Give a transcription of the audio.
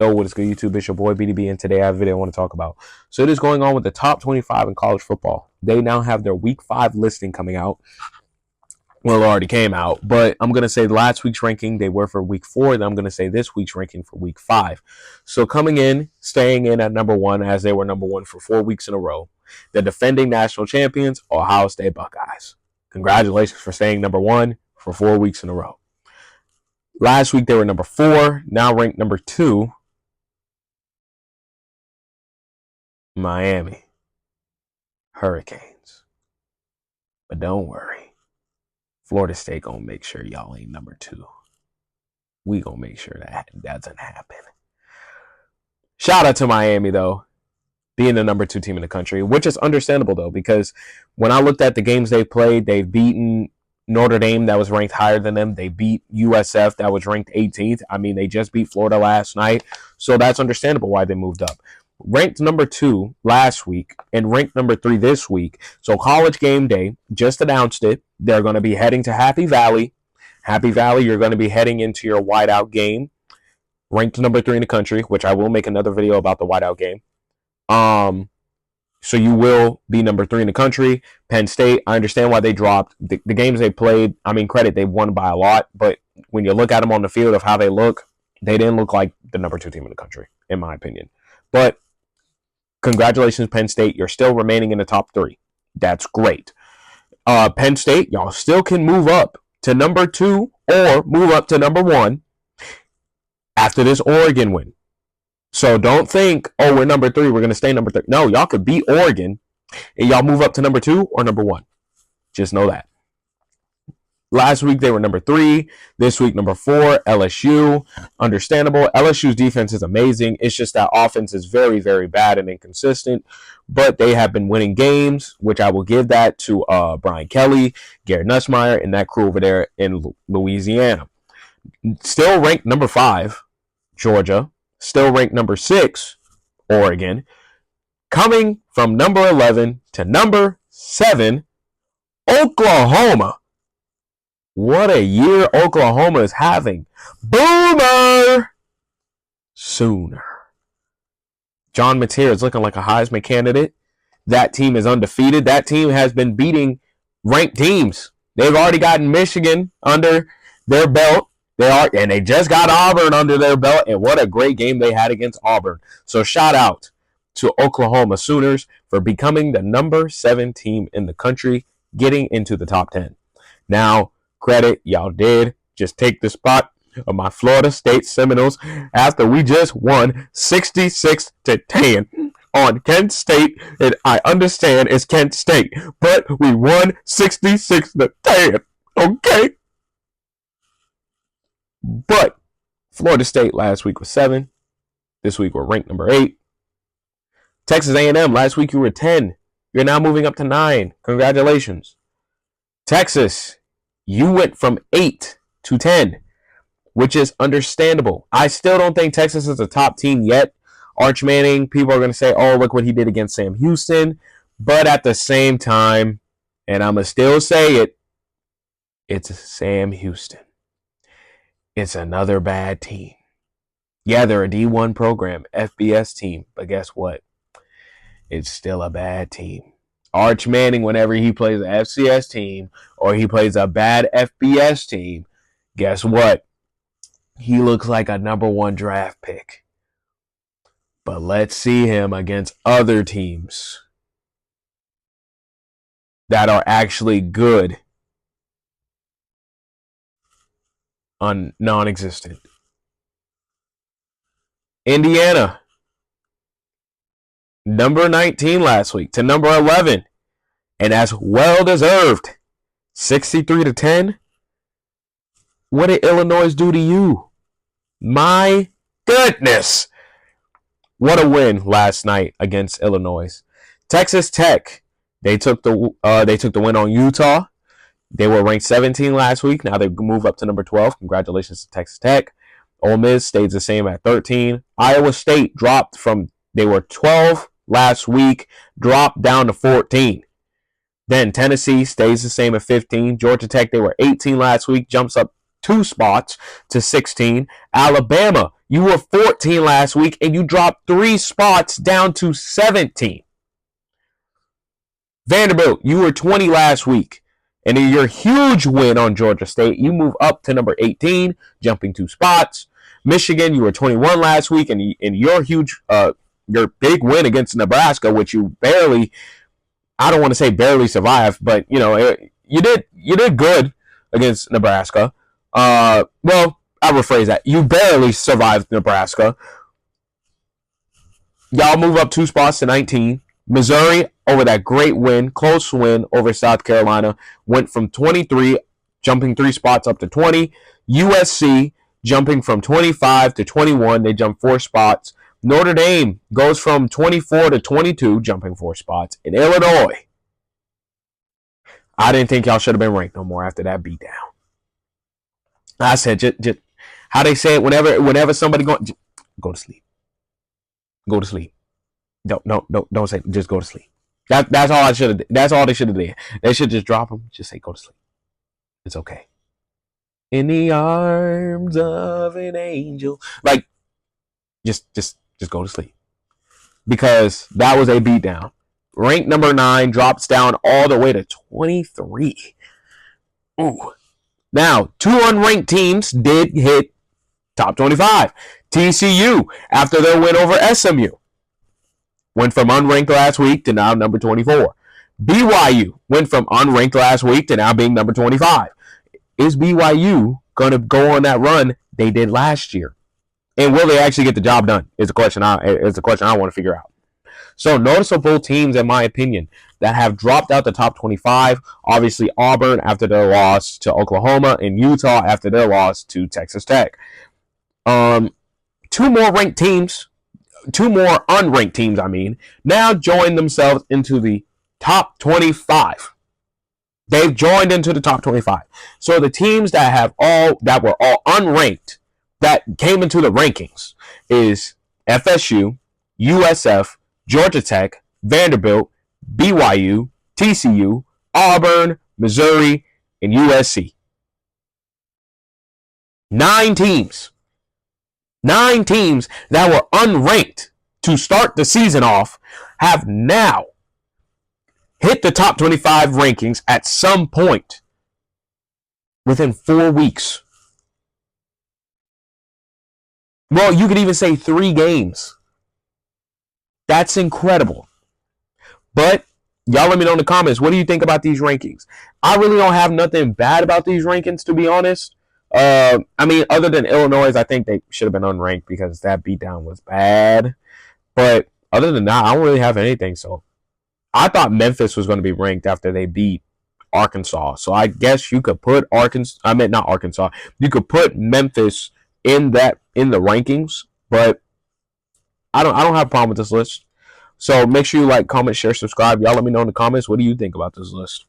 Yo, what is good, YouTube? It's your boy BDB, and today I have a video I want to talk about. So it is going on with the top 25 in college football. They now have their Week 5 listing coming out. Well, it already came out, but I'm going to say last week's ranking, they were for Week 4. Then I'm going to say this week's ranking for Week 5. So coming in, staying in at number 1, as they were number 1 for 4 weeks in a row, the defending national champions, Ohio State Buckeyes. Congratulations for staying number 1 for 4 weeks in a row. Last week, they were number 4, now ranked number 2. Miami Hurricanes. But don't worry. Florida State gonna make sure y'all ain't number 2. We gonna make sure that doesn't happen. Shout out to Miami, though, being the number 2 team in the country, which is understandable, though, because when I looked at the games they played, they've beaten Notre Dame, that was ranked higher than them. They beat USF, that was ranked 18th. I mean, they just beat Florida last night, so that's understandable why they moved up. Ranked number 2 last week and ranked number 3 this week. So College Game Day just announced it. They're going to be heading to Happy Valley. Happy Valley, you're going to be heading into your whiteout game. Ranked number 3 in the country, which I will make another video about the whiteout game. So you will be number 3 in the country. Penn State, I understand why they dropped. The games they played, I mean, credit, they won by a lot. But when you look at them on the field of how they look, they didn't look like the number 2 team in the country, in my opinion. But congratulations, Penn State. You're still remaining in the top 3. That's great. Penn State, y'all still can move up to number 2 or move up to number 1 after this Oregon win. So don't think, oh, we're number 3, we're going to stay number 3. No, y'all could beat Oregon and y'all move up to number 2 or number 1. Just know that. Last week, they were number 3. This week, number 4, LSU. Understandable. LSU's defense is amazing. It's just that offense is very, very bad and inconsistent. But they have been winning games, which I will give that to Brian Kelly, Garrett Nussmeier, and that crew over there in Louisiana. Still ranked number 5, Georgia. Still ranked number 6, Oregon. Coming from number 11 to number 7, Oklahoma. What a year Oklahoma is having. Boomer Sooner. John Mateer is looking like a Heisman candidate. That team is undefeated. That team has been beating ranked teams. They've already gotten Michigan under their belt. They just got Auburn under their belt. And what a great game they had against Auburn. So shout out to Oklahoma Sooners for becoming the number 7 team in the country, getting into the top 10. Now, credit, y'all did just take the spot of my Florida State Seminoles after we just won 66-10 on Kent State. And I understand it's Kent State, but we won 66-10. Okay? But Florida State last week was 7. This week we're ranked number 8. Texas A&M, last week you were 10. You're now moving up to 9. Congratulations. Texas, you went from 8 to 10, which is understandable. I still don't think Texas is a top team yet. Arch Manning, people are going to say, oh, look what he did against Sam Houston. But at the same time, and I'm going to still say it, it's Sam Houston. It's another bad team. Yeah, they're a D1 program, FBS team, but guess what? It's still a bad team. Arch Manning, whenever he plays an FCS team or he plays a bad FBS team, guess what? He looks like a number 1 draft pick. But let's see him against other teams that are actually good. Non-existent. Indiana, number 19 last week to number 11, and that's well deserved. 63-10. What did Illinois do to you? My goodness, what a win last night against Illinois. Texas Tech, they took the win on Utah. They were ranked 17 last week. Now they move up to number 12. Congratulations to Texas Tech. Ole Miss stays the same at 13. Iowa State dropped from, they were 12 last week, dropped down to 14. Then Tennessee stays the same at 15. Georgia Tech, they were 18 last week, jumps up 2 spots to 16. Alabama You were 14 last week, and you dropped 3 spots down to 17. Vanderbilt, you were 20 last week. And in your huge win on Georgia State, you move up to number 18, jumping 2 spots. Michigan, you were 21 last week, and in your your big win against Nebraska, which you barely, I don't want to say barely survived, but you did good against Nebraska. Well, I'll rephrase that. You barely survived Nebraska. Y'all move up 2 spots to 19. Missouri, over that great win, close win over South Carolina, went from 23, jumping 3 spots up to 20. USC, jumping from 25 to 21. They jumped 4 spots. Notre Dame goes from 24 to 22, jumping 4 spots. In Illinois, I didn't think y'all should have been ranked no more after that beatdown. I said, just how they say it, whenever somebody go to sleep. Go to sleep. Don't say, just go to sleep. That's all I should have. That's all they should have did. They should just drop them. Just say go to sleep. It's okay. In the arms of an angel, like just go to sleep, because that was a beatdown. Ranked number 9 drops down all the way to 23. Ooh. Now 2 unranked teams did hit top 25. TCU, after their win over SMU, went from unranked last week to now number 24. BYU went from unranked last week to now being number 25. Is BYU going to go on that run they did last year? And will they actually get the job done? Is the question I want to figure out. So noticeable teams, in my opinion, that have dropped out the top 25. Obviously, Auburn after their loss to Oklahoma, and Utah after their loss to Texas Tech. 2 more ranked teams. 2 more unranked teams, now join themselves into the top 25. They've joined into the top 25. So the teams that were all unranked that came into the rankings is FSU, USF, Georgia Tech, Vanderbilt, BYU, TCU, Auburn, Missouri, and USC. 9 teams. 9 teams that were unranked to start the season off have now hit the top 25 rankings at some point within 4 weeks. Well, you could even say 3 games. That's incredible. But y'all let me know in the comments, what do you think about these rankings? I really don't have nothing bad about these rankings, to be honest. Other than Illinois, I think they should have been unranked because that beatdown was bad. But other than that, I don't really have anything. So I thought Memphis was going to be ranked after they beat Arkansas. So I guess you could put You could put Memphis in the rankings, but I don't have a problem with this list. So make sure you like, comment, share, subscribe. Y'all let me know in the comments, what do you think about this list?